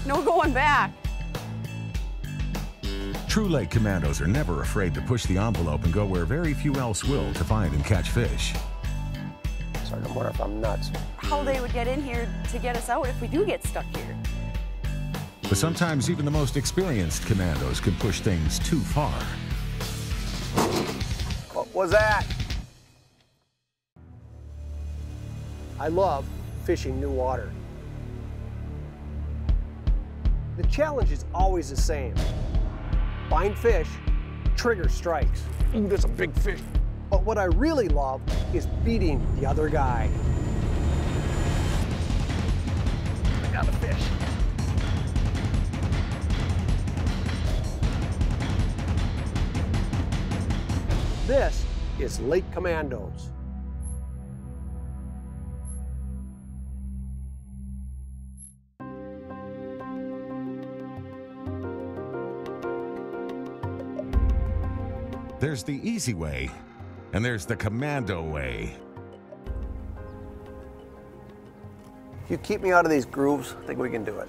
No going back. True Lake Commandos are never afraid to push the envelope and go where very few else will to find and catch fish. Starting to wonder if I'm nuts. How they would get in here to get us out if we do get stuck here. But sometimes even the most experienced commandos can push things too far. What was that? I love fishing new water. The challenge is always the same. Find fish, trigger strikes. Ooh, there's a big fish. But what I really love is beating the other guy. I got a fish. This is Lake Commandos. There's the easy way, and there's the commando way. If you keep me out of these grooves, I think we can do it.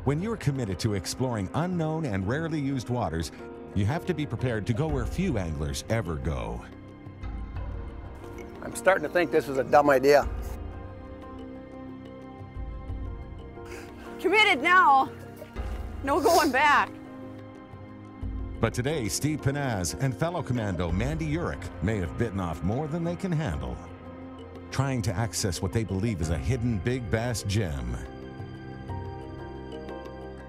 When you're committed to exploring unknown and rarely used waters, you have to be prepared to go where few anglers ever go. I'm starting to think this is a dumb idea. Committed now. No going back. But today, Steve Pennaz and fellow commando Mandy Uhrich may have bitten off more than they can handle, trying to access what they believe is a hidden big bass gem.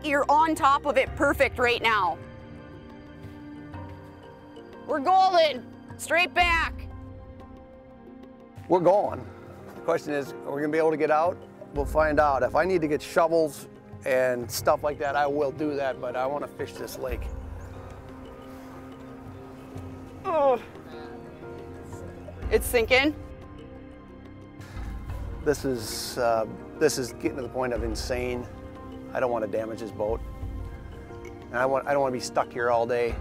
You're on top of it perfect right now. We're golden. Straight back. We're going. The question is, are we gonna be able to get out? We'll find out. If I need to get shovels and stuff like that, I will do that, but I want to fish this lake. Oh, it's sinking. This is getting to the point of insane. I don't want to damage this boat, and I don't want to be stuck here all day.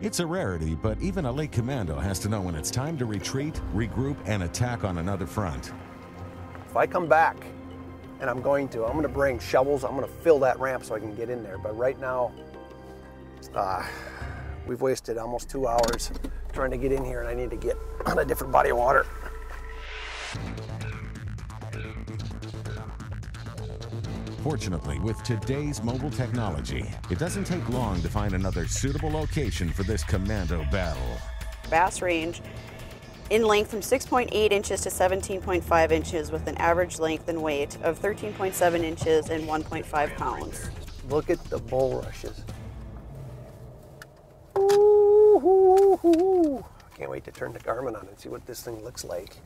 It's a rarity, but even a lake commando has to know when it's time to retreat, regroup, and attack on another front. If I come back, and I'm going to bring shovels. I'm going to fill that ramp so I can get in there. But right now, we've wasted almost 2 hours trying to get in here, and I need to get on a different body of water. Fortunately, with today's mobile technology, it doesn't take long to find another suitable location for this commando battle. Bass range in length from 6.8 inches to 17.5 inches with an average length and weight of 13.7 inches and 1.5 pounds. Look at the bulrushes. Ooh, ooh, ooh. Can't wait to turn the Garmin on and see what this thing looks like.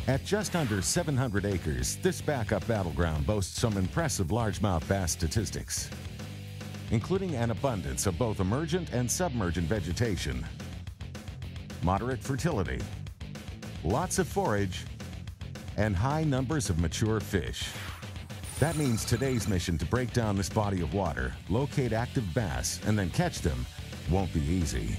At just under 700 acres, this backup battleground boasts some impressive largemouth bass statistics, including an abundance of both emergent and submergent vegetation, moderate fertility, lots of forage, and high numbers of mature fish. That means today's mission to break down this body of water, locate active bass, and then catch them won't be easy.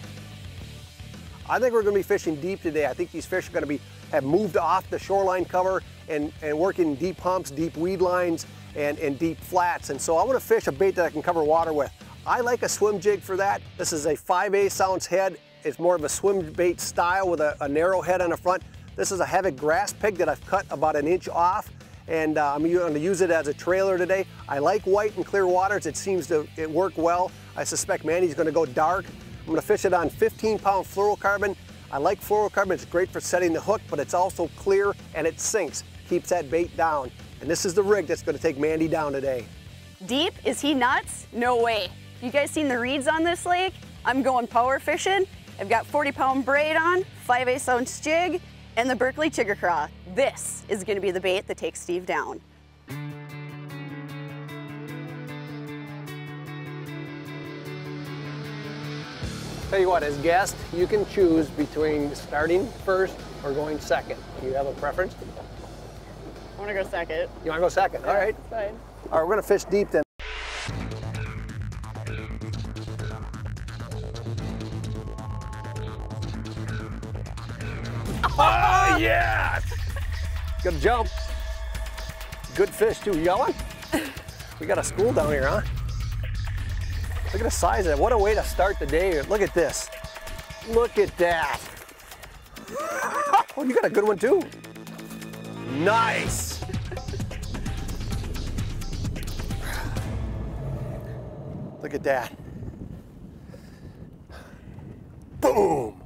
I think we're going to be fishing deep today. I think these fish are going to have moved off the shoreline cover and working deep humps, deep weed lines, and deep flats. And so I want to fish a bait that I can cover water with. I like a swim jig for that. This is a 5/8 ounce head. It's more of a swim bait style with a narrow head on the front. This is a heavy grass pig that I've cut about 1 inch off. And I'm going to use it as a trailer today. I like white and clear waters. It seems to work well. I suspect Mandy's going to go dark. I'm going to fish it on 15-pound fluorocarbon. I like fluorocarbon. It's great for setting the hook, but it's also clear and it sinks, keeps that bait down. And this is the rig that's going to take Mandy down today. Deep? Is he nuts? No way. You guys seen the reeds on this lake? I'm going power fishing. I've got 40-pound braid on, 5/8 ounce jig, and the Berkeley Chigger Craw. This is going to be the bait that takes Steve down. Tell you what, as guest, you can choose between starting first or going second. Do you have a preference? I want to go second. You want to go second? Yeah, all right. That's fine. All right, we're going to fish deep then. Oh, Yes! Good jump. Good fish too. You got one? We got a school down here, huh? Look at the size of it. What a way to start the day. Look at this. Look at that. Oh, you got a good one too. Nice. Look at that. Boom.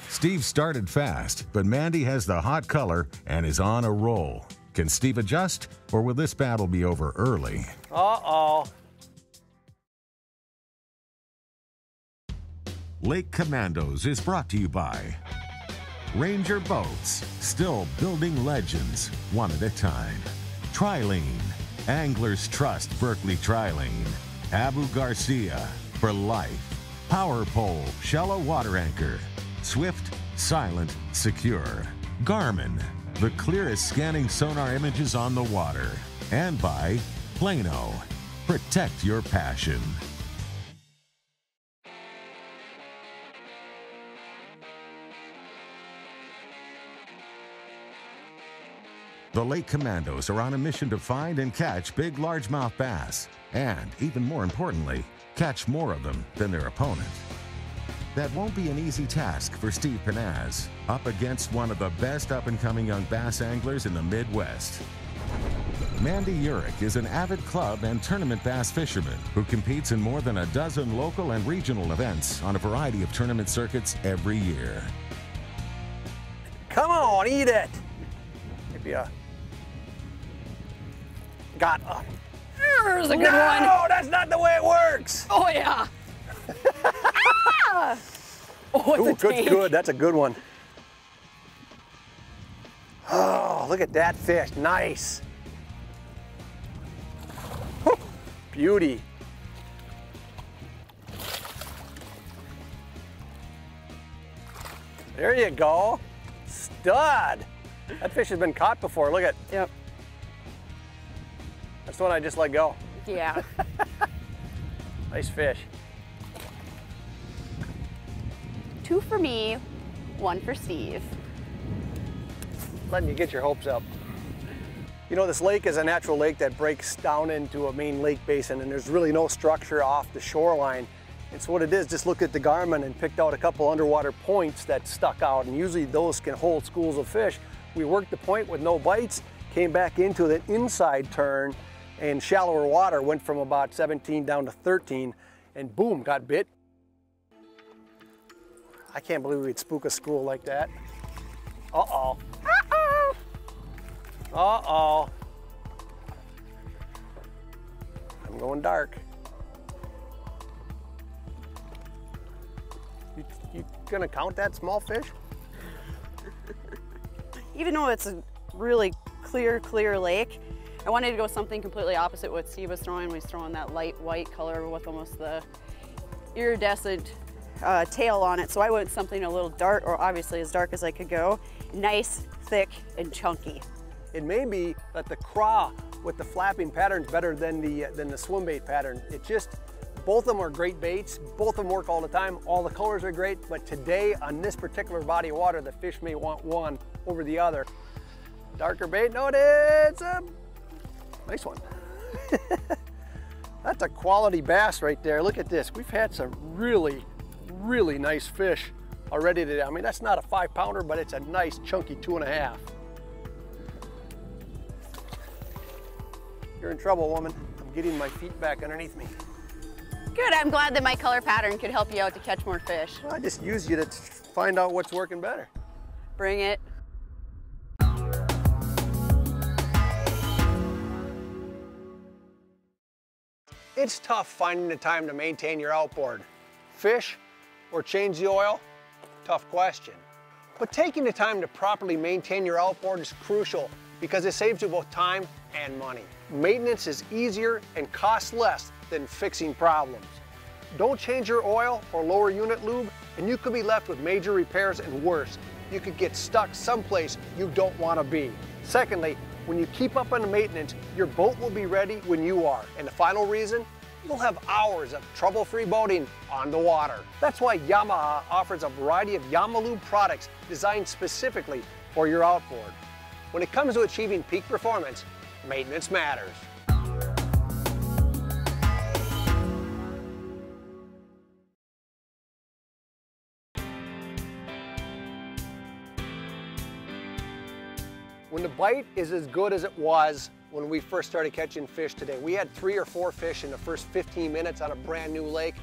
Steve started fast, but Mandy has the hot color and is on a roll. Can Steve adjust, or will this battle be over early? Uh-oh. Lake Commandos is brought to you by Ranger Boats, still building legends, one at a time. Trilene, Anglers Trust Berkeley Trilene. Abu Garcia, for life. Power Pole, shallow water anchor. Swift, silent, secure. Garmin, the clearest scanning sonar images on the water. And by Plano, protect your passion. The Lake Commandos are on a mission to find and catch big largemouth bass, and even more importantly, catch more of them than their opponent. That won't be an easy task for Steve Pennaz, up against one of the best up-and-coming young bass anglers in the Midwest. Mandy Uhrich is an avid club and tournament bass fisherman who competes in more than a dozen local and regional events on a variety of tournament circuits every year. Come on, eat it. Maybe a... Got a... There's a good one. No, that's not the way it works. Oh, yeah. Ah! Oh, it's a take. Good. That's a good one. Oh, look at that fish. Nice. Whew. Beauty. There you go. Stud. That fish has been caught before. Look at. Yep. That's the one I just let go. Yeah. Nice fish. 2 for me, 1 for Steve. Letting you get your hopes up. You know, this lake is a natural lake that breaks down into a main lake basin, and there's really no structure off the shoreline. And so what it is, just looked at the Garmin and picked out a couple underwater points that stuck out, and usually those can hold schools of fish. We worked the point with no bites, came back into the inside turn, and shallower water went from about 17 down to 13, and boom, got bit. I can't believe we'd spook a school like that. Uh-oh. Uh-oh. Uh-oh. I'm going dark. You gonna count that small fish? Even though it's a really clear lake, I wanted to go something completely opposite what Steve was throwing. He was throwing that light white color with almost the iridescent tail on it. So I went something a little dark, or obviously as dark as I could go. Nice, thick, and chunky. It may be that the craw with the flapping pattern is better than the swim bait pattern. It just, both of them are great baits. Both of them work all the time. All the colors are great, but today on this particular body of water, the fish may want one over the other. Darker bait, no, it's a nice one. That's a quality bass right there. Look at this. We've had some really nice fish already today. I mean, that's not a 5-pounder, but it's a nice chunky 2.5. You're in trouble, woman. I'm getting my feet back underneath me. Good, I'm glad that my color pattern could help you out to catch more fish. Well, I just use you to find out what's working better. Bring it. It's tough finding the time to maintain your outboard. Fish or change the oil? Tough question. But taking the time to properly maintain your outboard is crucial because it saves you both time and money. Maintenance is easier and costs less than fixing problems. Don't change your oil or lower unit lube and you could be left with major repairs, and worse, you could get stuck someplace you don't want to be. Secondly, when you keep up on the maintenance, your boat will be ready when you are. And the final reason, you'll have hours of trouble-free boating on the water. That's why Yamaha offers a variety of Yamalube products designed specifically for your outboard. When it comes to achieving peak performance, maintenance matters. When the bite is as good as it was when we first started catching fish today, we had 3 or 4 fish in the first 15 minutes on a brand new lake.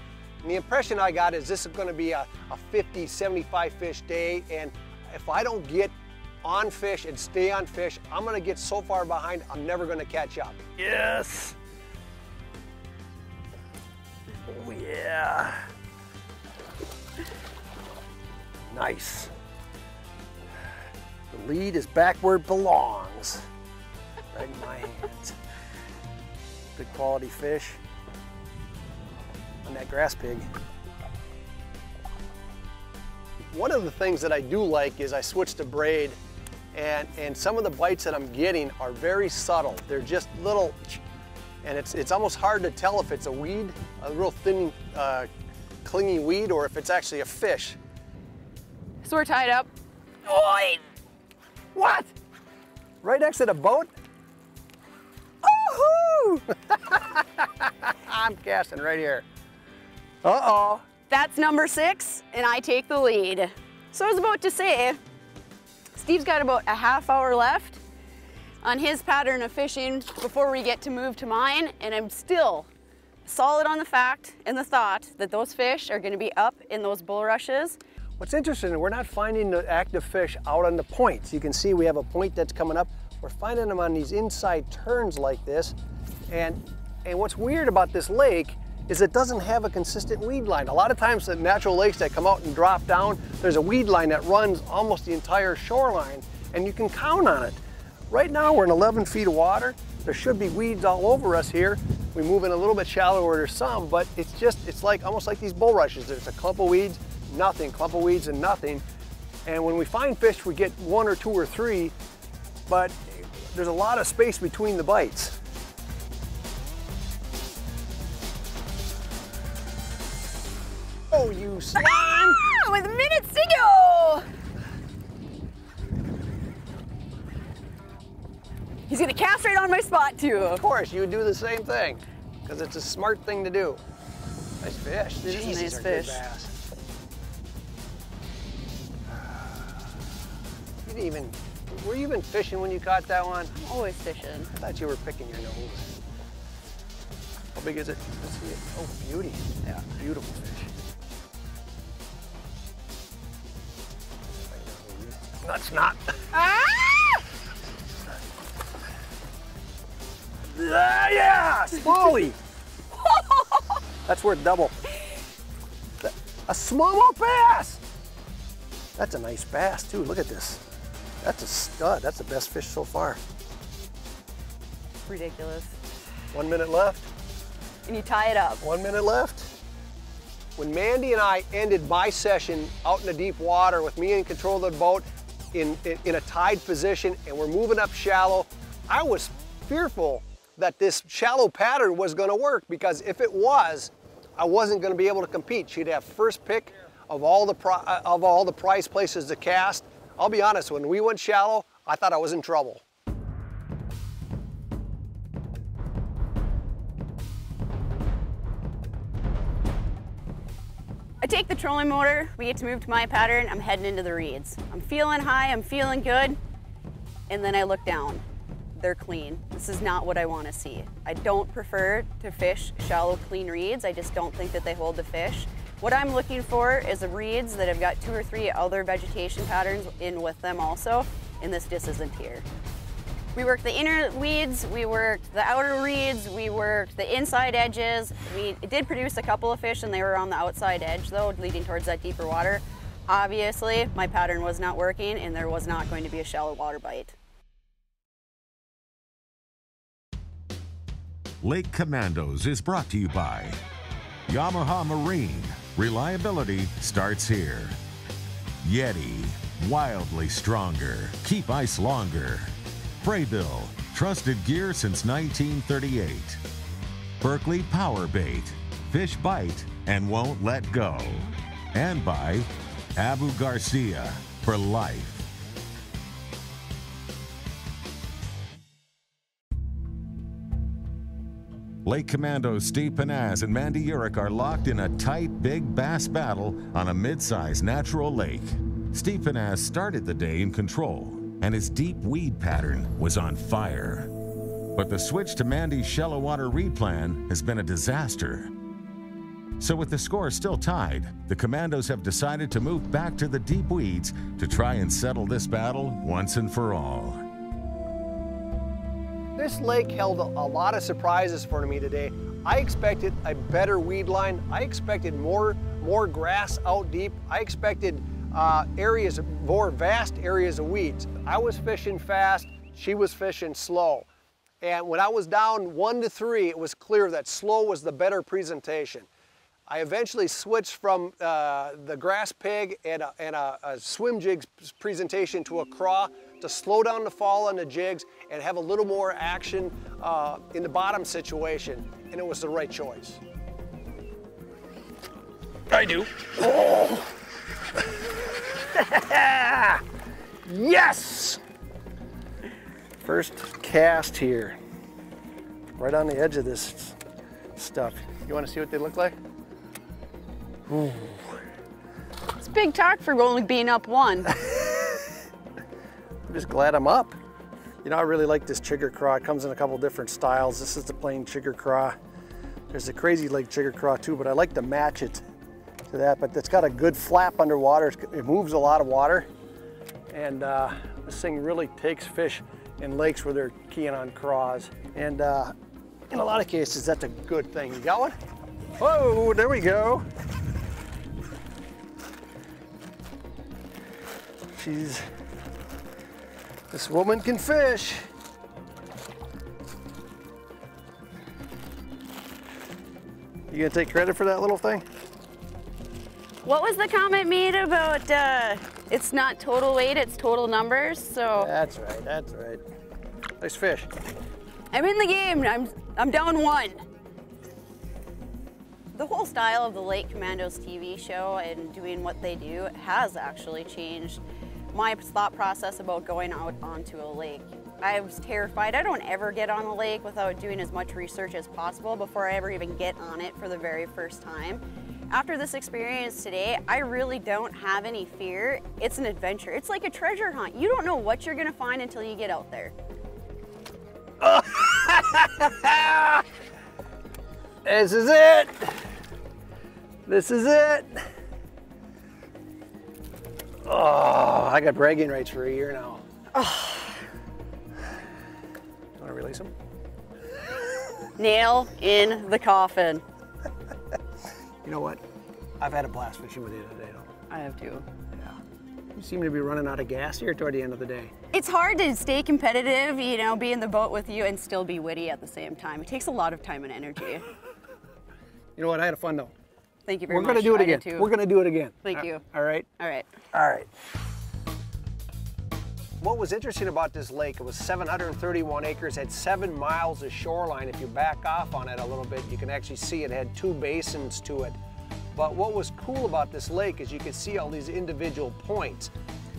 And the impression I got is this is going to be a 50, 75 fish day, and if I don't get on fish and stay on fish, I'm going to get so far behind, I'm never going to catch up. Yes! Oh yeah! Nice. The lead is back where it belongs, right in my hands. Good quality fish on that grass pig. One of the things that I do like is I switched to braid, and some of the bites that I'm getting are very subtle. They're just little, and it's almost hard to tell if it's a weed, a real thin, clingy weed, or if it's actually a fish. So we're tied up. Oi! What? Right next to the boat? Oh-hoo! I'm casting right here. Uh-oh. That's number 6, and I take the lead. So I was about to say, Steve's got about a half hour left on his pattern of fishing before we get to move to mine, and I'm still solid on the fact and the thought that those fish are gonna be up in those bulrushes. What's interesting, we're not finding the active fish out on the points. You can see we have a point that's coming up. We're finding them on these inside turns like this. And what's weird about this lake is it doesn't have a consistent weed line. A lot of times the natural lakes that come out and drop down, there's a weed line that runs almost the entire shoreline, and you can count on it. Right now we're in 11 feet of water. There should be weeds all over us here. We move in a little bit shallower, there's some, but it's like almost like these bulrushes. There's a clump of weeds, nothing, clump of weeds and nothing. And when we find fish, we get 1 or 2 or 3, but there's a lot of space between the bites. Oh, you slime! Ah, with minutes to go! He's gonna cast right on my spot too. Of course, you would do the same thing, because it's a smart thing to do. Nice fish. It is a These nice are fish. good bass. Were you even fishing when you caught that one? I'm always fishing. I thought you were picking your nose. How big is it? Let's see it. Oh, beauty. Yeah, beautiful fish. That's not. Ah! Yeah, smallie. That's worth double. A smallmouth bass. That's a nice bass too. Look at this. That's a stud. That's the best fish so far. Ridiculous. 1 minute left. And you tie it up. 1 minute left. When Mandy and I ended my session out in the deep water with me in control of the boat in a tied position, and we're moving up shallow, I was fearful that this shallow pattern was going to work, because if it was, I wasn't going to be able to compete. She'd have first pick of all the prize places to cast. I'll be honest, when we went shallow, I thought I was in trouble. I take the trolling motor, we get to move to my pattern, I'm heading into the reeds. I'm feeling high, I'm feeling good, and then I look down. They're clean. This is not what I want to see. I don't prefer to fish shallow, clean reeds. I just don't think that they hold the fish. What I'm looking for is the reeds that have got 2 or 3 other vegetation patterns in with them also, and this just isn't here. We worked the inner weeds, we worked the outer reeds, we worked the inside edges. We did produce a couple of fish, and they were on the outside edge though, leading towards that deeper water. Obviously, my pattern was not working, and there was not going to be a shallow water bite. Lake Commandos is brought to you by Yamaha Marine. Reliability starts here. Yeti, wildly stronger. Keep ice longer. Braybill, trusted gear since 1938. Berkley Power Bait, fish bite and won't let go. And by Abu Garcia, for life. Lake Commandos Steve Pennaz and Mandy Uhrich are locked in a tight, big bass battle on a mid-sized natural lake. Steve Pennaz started the day in control, and his deep weed pattern was on fire. But the switch to Mandy's shallow water reed plan has been a disaster. So with the score still tied, the Commandos have decided to move back to the deep weeds to try and settle this battle once and for all. This lake held a lot of surprises for me today. I expected a better weed line. I expected more grass out deep. I expected more vast areas of weeds. I was fishing fast, she was fishing slow. And when I was down 1 to 3, it was clear that slow was the better presentation. I eventually switched from the grass pig and a swim jig presentation to a craw to slow down the fall on the jigs and have a little more action in the bottom situation, and it was the right choice. I do. Oh. Yes! First cast here, right on the edge of this stuff. You want to see what they look like? Ooh. It's big talk for only being up 1. I'm just glad I'm up. You know, I really like this chigger craw. It comes in a couple different styles. This is the plain chigger craw. There's a crazy lake chigger craw too, but I like to match it to that. But it's got a good flap underwater. It moves a lot of water. And this thing really takes fish in lakes where they're keying on craws. And in a lot of cases, that's a good thing. You got one? Whoa, there we go. This woman can fish. You gonna take credit for that little thing? What was the comment made about it's not total weight, it's total numbers? So that's right, that's right. Nice fish. I'm in the game. I'm down 1. The whole style of the Lake Commandos TV show and doing what they do has actually changed my thought process about going out onto a lake. I was terrified. I don't ever get on a lake without doing as much research as possible before I ever even get on it for the very first time. After this experience today, I really don't have any fear. It's an adventure. It's like a treasure hunt. You don't know what you're gonna find until you get out there. This is it. This is it. Oh, I got bragging rights for a year now. Oh. Want to release them? Nail in the coffin. You know what? I've had a blast fishing with you today, though. I have too. Yeah. You seem to be running out of gas here toward the end of the day. It's hard to stay competitive, you know, be in the boat with you and still be witty at the same time. It takes a lot of time and energy. You know what? I had fun, though. Thank you very much. We're going to do it again. We're going to do it again. Thank you. All right? All right. All right. What was interesting about this lake, it was 731 acres, had 7 miles of shoreline. If you back off on it a little bit, you can actually see it had 2 basins to it. But what was cool about this lake is you could see all these individual points.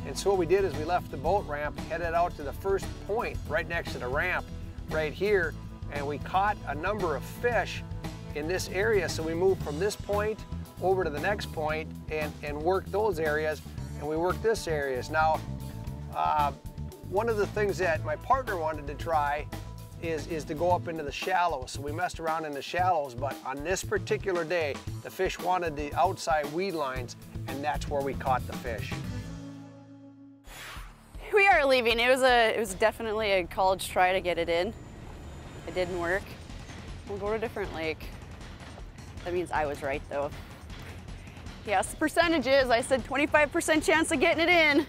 And so what we did is we left the boat ramp, headed out to the first point right next to the ramp right here, and we caught a number of fish in this area. So we moved from this point over to the next point and worked those areas, and we worked this areas. Now, one of the things that my partner wanted to try is to go up into the shallows. So we messed around in the shallows, but on this particular day, the fish wanted the outside weed lines, and that's where we caught the fish. We are leaving. It was definitely a college try to get it in. It didn't work. We'll go to a different lake. That means I was right though. Yes, the percentages. I said 25% chance of getting it in.